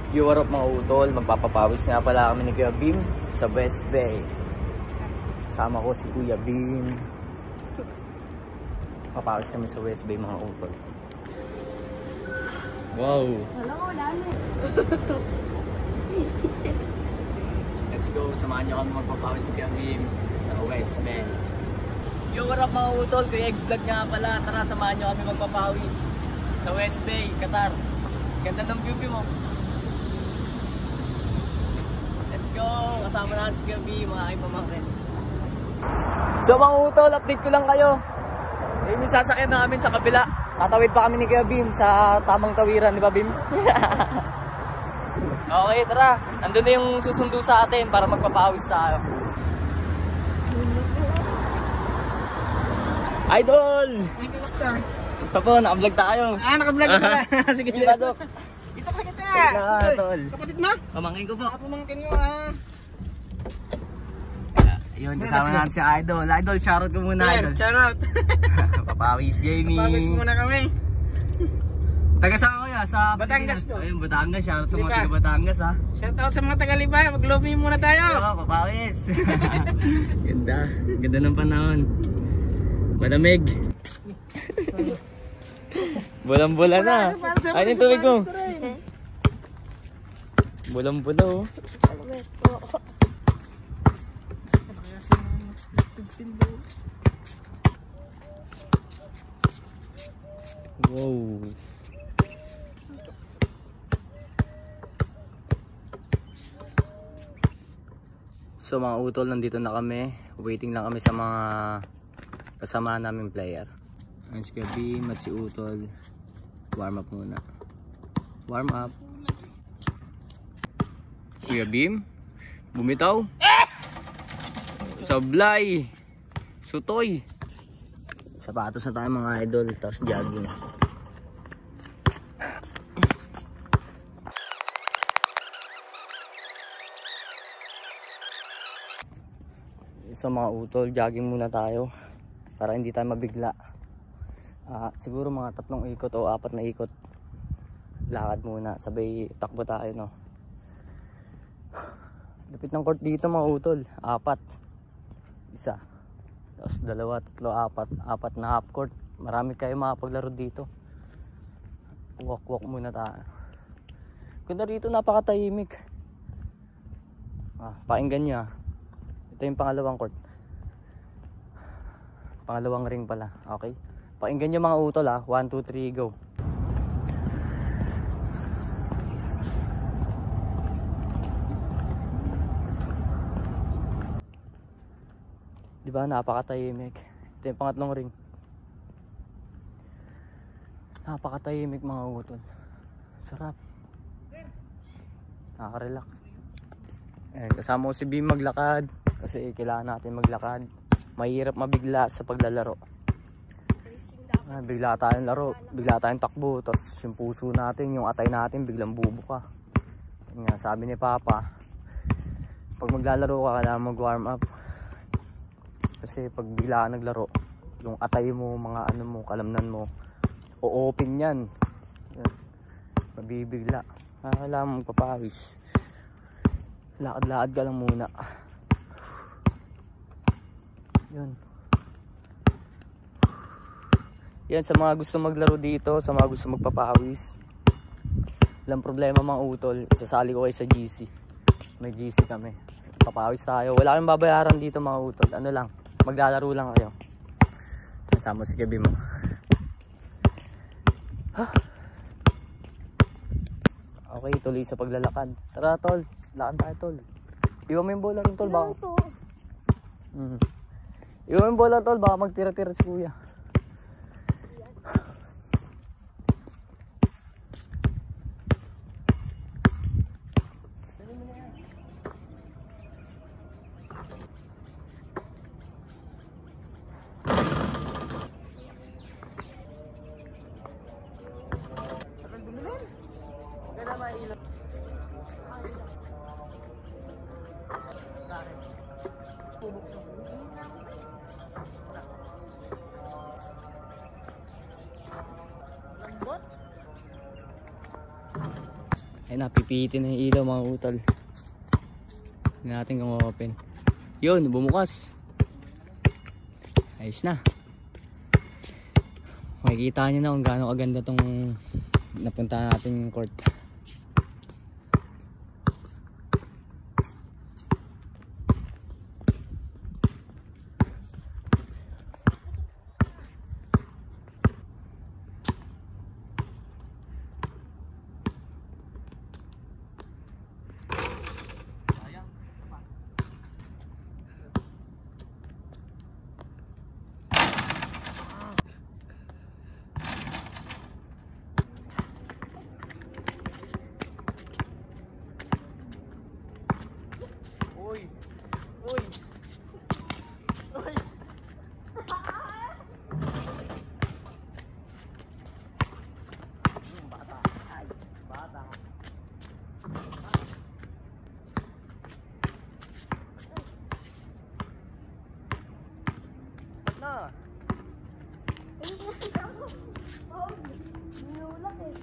Yo, what up mga utol, magpapapawis nga pala kami ni Kuya Bim sa West Bay. Kasama ko si Kuya Bim. Papawis kami sa West Bay mga utol. Wow! Let's go, samahan nyo kami magpapawis si Kuya Bim sa West Bay. Yo, what up mga utol, Kuya X-Vlog nga pala. Tara, samahan nyo kami magpapawis sa West Bay, Qatar. Ganda ng view mo. Let's go! Kasama natin si Kuya Bim, mga aking pamangkin. So mga utol, update ko lang kayo. Yun yung sasakyan namin sa kabila. Tatawid pa kami ni Kuya Bim sa tamang tawiran, di ba Bim? Okay, tara. Andun na yung susundo sa atin para magpapawis tayo. Idol! Ay, kamusta? Gusto po, naka-vlog tayo. Naka-vlog ka pala. Sige, sige. Pasok. Dito ka sa kita. Tol. Kapatid mo? Pamangkin ko po. Pamangkin mo ha. Yun, kasama natin si Idol. Idol, shoutout ko muna, Idol. Shoutout. Papawis, Jamie. Papawis muna kami. Taga saan ko ya? Sa Batangas to. Ayun, Batangas. Shoutout sa mga taga Batangas ha. Shoutout sa mga taga-Libay. Mag-lobby muna tayo. Oo, papawis. Ganda. Ganda ng panahon. Malamig. Bulang-bula na. Ayun yung tubig ko. Bulang-bula oh. Wow. So mga utol, nandito na kami. Waiting lang kami sa mga kasama namin player. Ang si Kuya Bim at si Utol. Warm up muna. Warm up. Kuya Bim bumitaw. Sablay. Sutoy. Sapatos na tayo mga idol. Tapos jogging. So mga utol, jogging muna tayo para hindi tayo mabigla. Siguro mga 3 ikot o 4 na ikot. Lakad muna, sabay takbo tayo no. Lapit ng court dito mga utol, 4. Isa. Tapos 2, 3, 4. 4 na half court. Marami kayo makapaglaro dito. Walk muna tayo. Ganda rito, napakatahimik. Pakinggan nyo ah. Ito yung pangalawang court. Pangalawang ring pala. Okay. Pakinggan nyo mga utol ha. 1, 2, 3, go. Diba? Napakatahimik. Ito yung pangatlong ring. Napakatahimik mga utol. Sarap. Nakaka-relax. Kasama ko si Bim maglakad. Kasi kailangan natin maglakad. Mahirap mabigla sa paglalaro. Bigla tayong laro, bigla tayong takbo, tapos yung puso natin, yung atay natin biglang bubuka. Nga, sabi ni Papa, pag maglalaro ka, kailangan mag-warm up. Kasi pag bigla ka naglaro, yung atay mo, mga ano mo, kalamnan mo, o-open yan. Mabibigla. Kailangan mong magpapawis. Lakad-lakad ka lang muna. Yun. Yan, sa mga gusto maglaro dito, sa mga gusto magpapawis, walang problema mga utol, isasali ko kayo sa GC. May GC kami, papawis tayo, wala kayong babayaran dito mga utol. Ano lang, maglalaro lang kayo. Kasama si Kuya Bim mo. Okay, tuloy sa paglalakad. Tara tol, lakad tayo tol. Iwan mo yung bola rin tol, baka iwan mo yung bola tol, baka magtira-tira si kuya. Ay, napipitin na yung ilaw mga utol. Hindi natin kung open. Yun, bumukas. Ayos na. Makikita nyo na kung gaano kaganda tong napunta natin court. Uy! Uy! Uy! Bata. Ay, bata. Na. Nulak eh.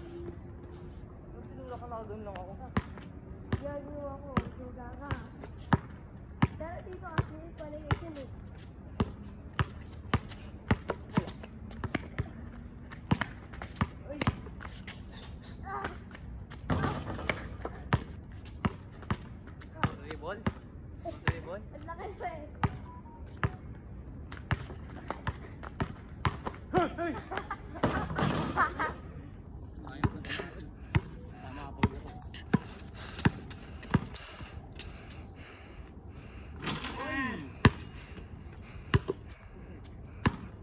Tinulak ka na doon lang ako. Gago ako. Suga ka. Pero dito kasi paligid yun eh. Ribbon? Ribbon? Ang laki pa eh.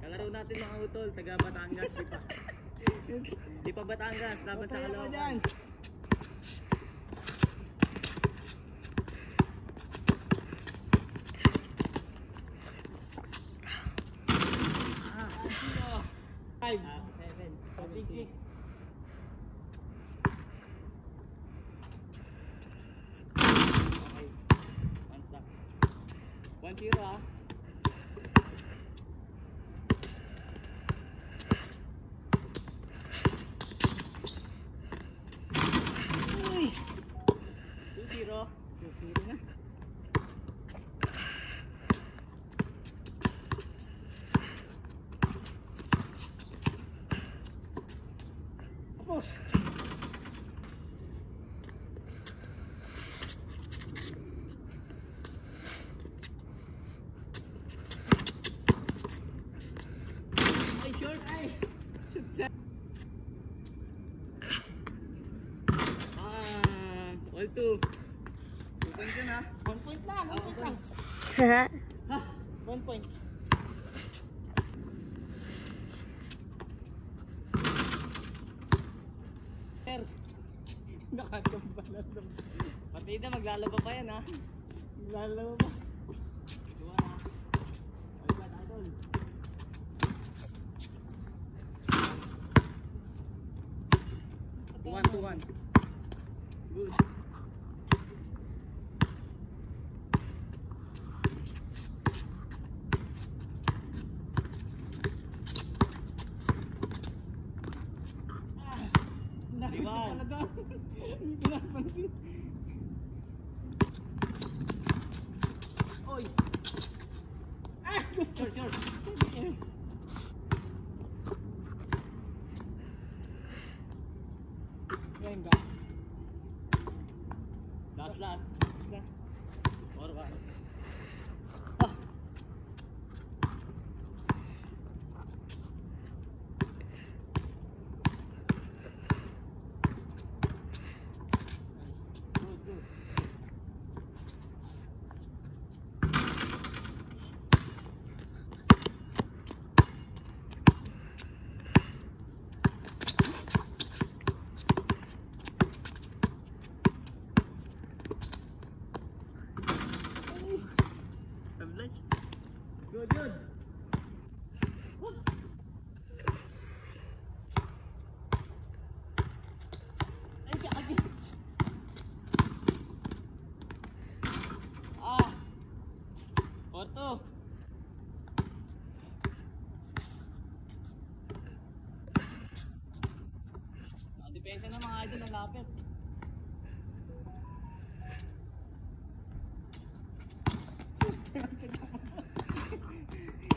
Kalaro natin mga utol, taga Batangas, di pa. Di pa Batangas, laban sa Caloocan. Five. 7. 6. Okay. One stop. 1-0 ah. Uy! 2-0. 2-0 na. Tapos. Ay, short! Ay! Shoot sa... All 2. 2 points yun ah. 1 point lang! 1 point lang! Ha? 1 point. Sir, Nakachamba na lang. partida maglalaba pa yan ah. Lalawa ba? Dua na. Ay ba idol? One to one. Good. Nakita Rebound. pala daw. Hindi pinapansin. Oy! Ah! Short, short. Venga. Last, last. Or one. Good, good.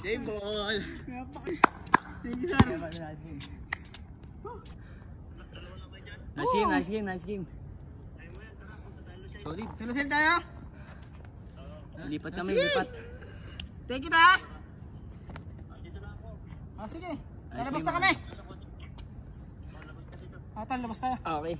Game ball. Thank you, sir. Nice game. Solid. Sinusil tayo? Lipat kami, Sige. lipat. Thank you, ta. Sige. Lalabas na kami. Atan, labas tayo. Okay.